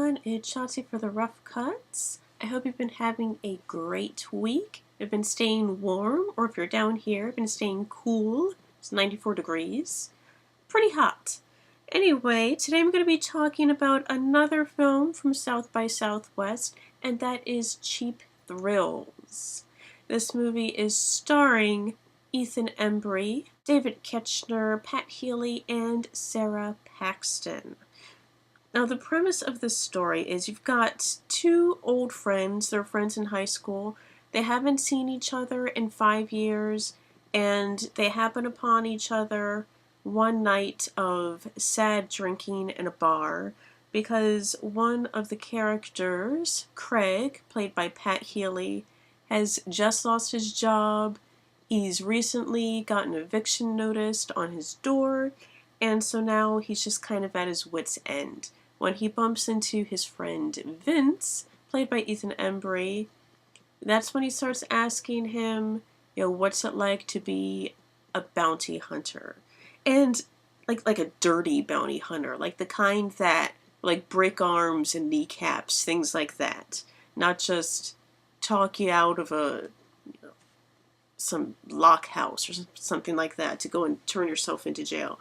everyone, it's Shotzi for the Rough Cuts. I hope you've been having a great week. I've been staying warm, or if you're down here, I've been staying cool. It's 94 degrees. Pretty hot. Anyway, today I'm going to be talking about another film from South by Southwest, and that is Cheap Thrills. This movie is starring Ethan Embry, David Koechner, Pat Healy, and Sara Paxton. Now, the premise of this story is you've got two old friends. They're friends in high school. They haven't seen each other in 5 years, and they happen upon each other one night of sad drinking in a bar because one of the characters, Craig, played by Pat Healy, has just lost his job. He's recently gotten an eviction notice on his door, and so now he's just kind of at his wit's end. When he bumps into his friend Vince, played by Ethan Embry, that's when he starts asking him, what's it like to be a bounty hunter? And like a dirty bounty hunter, like the kind that break arms and kneecaps, things like that. Not just talk you out of some lock house or something like that to go and turn yourself into jail.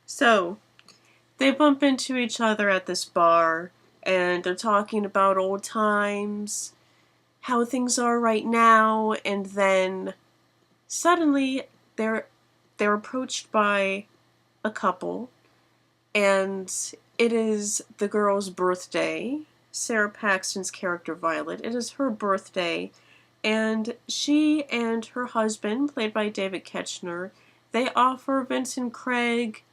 So they bump into each other at this bar, and they're talking about old times, how things are right now, and then suddenly they're approached by a couple, and it is the girl's birthday. Sara Paxton's character, Violet, it is her birthday, and she and her husband, played by David Koechner, they offer Vince and Craig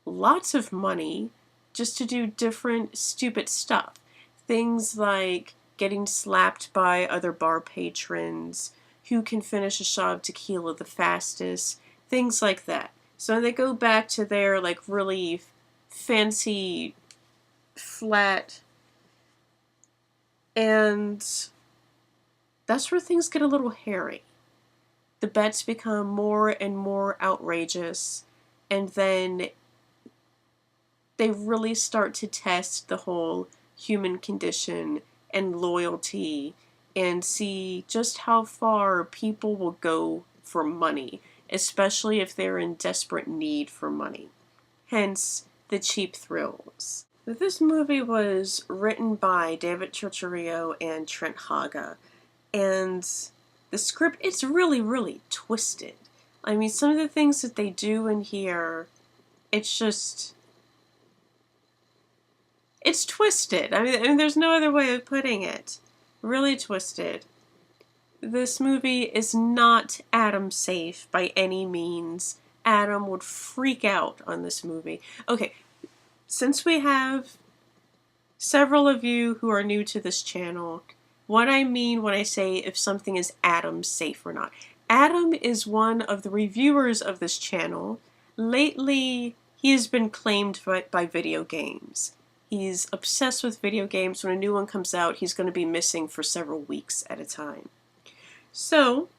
lots of money just to do different stupid stuff. Things like getting slapped by other bar patrons, who can finish a shot of tequila the fastest, things like that. So they go back to their really fancy flat, and that's where things get a little hairy. The bets become more and more outrageous, and then they really start to test the whole human condition and loyalty and see just how far people will go for money, especially if they're in desperate need for money. Hence, the cheap thrills. This movie was written by David Chirchirillo and Trent Haaga, and the script, it's really, really twisted. I mean, some of the things that they do in here, it's twisted. I mean, there's no other way of putting it. Really twisted. This movie is not Adam safe by any means. Adam would freak out on this movie. Okay, since we have several of you who are new to this channel, what I mean when I say if something is Adam safe or not. Adam is one of the reviewers of this channel. Lately, he has been claimed by video games. He's obsessed with video games. When a new one comes out, he's going to be missing for several weeks at a time. So,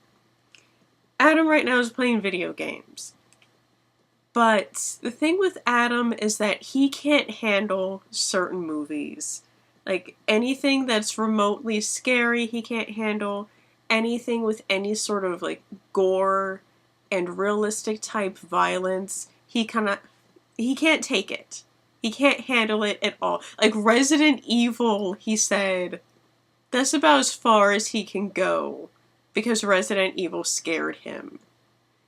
Adam right now is playing video games. But the thing with Adam is that he can't handle certain movies. Like, anything that's remotely scary, he can't handle. Anything with any sort of, gore and realistic type violence, he can't take it. He can't handle it at all. Like Resident Evil, he said, that's about as far as he can go because Resident Evil scared him.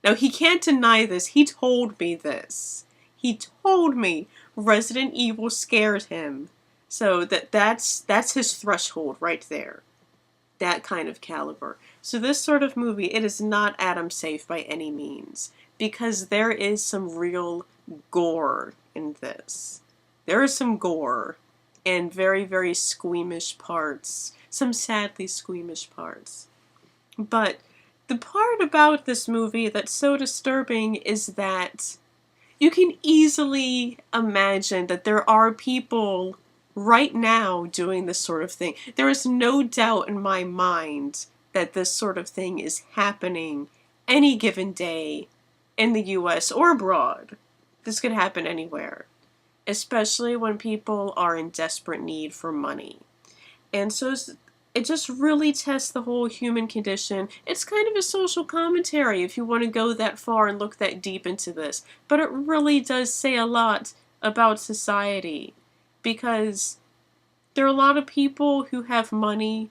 Now, he can't deny this. He told me this. He told me Resident Evil scared him. So that's his threshold right there. That kind of caliber. So this sort of movie, it is not Adam safe by any means because there is some real gore in this. There is some gore and very, very squeamish parts. Some sadly squeamish parts. But the part about this movie that's so disturbing is that you can easily imagine that there are people right now doing this sort of thing. There is no doubt in my mind that this sort of thing is happening any given day in the US or abroad. This could happen anywhere. especially when people are in desperate need for money. And so it just really tests the whole human condition. It's kind of a social commentary if you want to go that far and look that deep into this. But it really does say a lot about society, because there are a lot of people who have money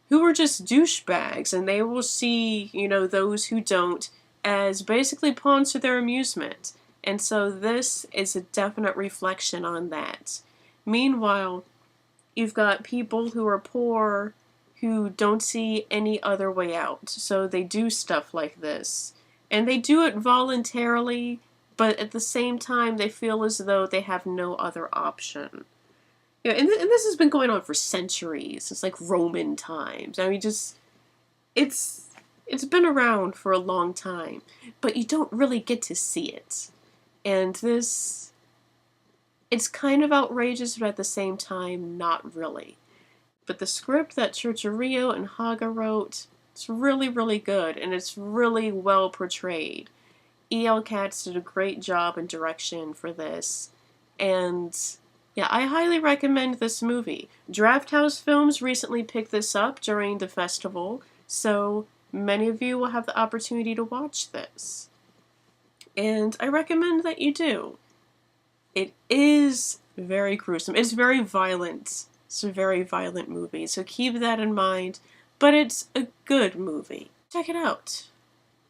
who are just douchebags, and they will see, those who don't as basically pawns for their amusement. And so this is a definite reflection on that. Meanwhile, you've got people who are poor who don't see any other way out, so they do stuff like this. And they do it voluntarily, but at the same time they feel as though they have no other option. And this has been going on for centuries. It's like Roman times. I mean, it's been around for a long time, but you don't really get to see it. And it's kind of outrageous, but at the same time, not really. But the script that Chirchirillo and Haaga wrote, it's really, really good, and it's really well portrayed. Katz did a great job in direction for this, and yeah, I highly recommend this movie. Draft House Films recently picked this up during the festival, so many of you will have the opportunity to watch this. And I recommend that you do. It is very gruesome. It's very violent. It's a very violent movie, so keep that in mind. But it's a good movie. Check it out.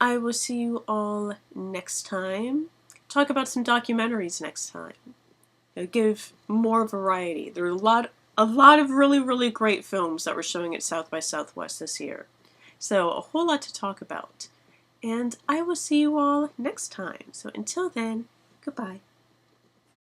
I will see you all next time. Talk about some documentaries next time. Give more variety. There are a lot of really, really great films that were showing at South by Southwest this year. So a whole lot to talk about. And I will see you all next time. So until then, goodbye.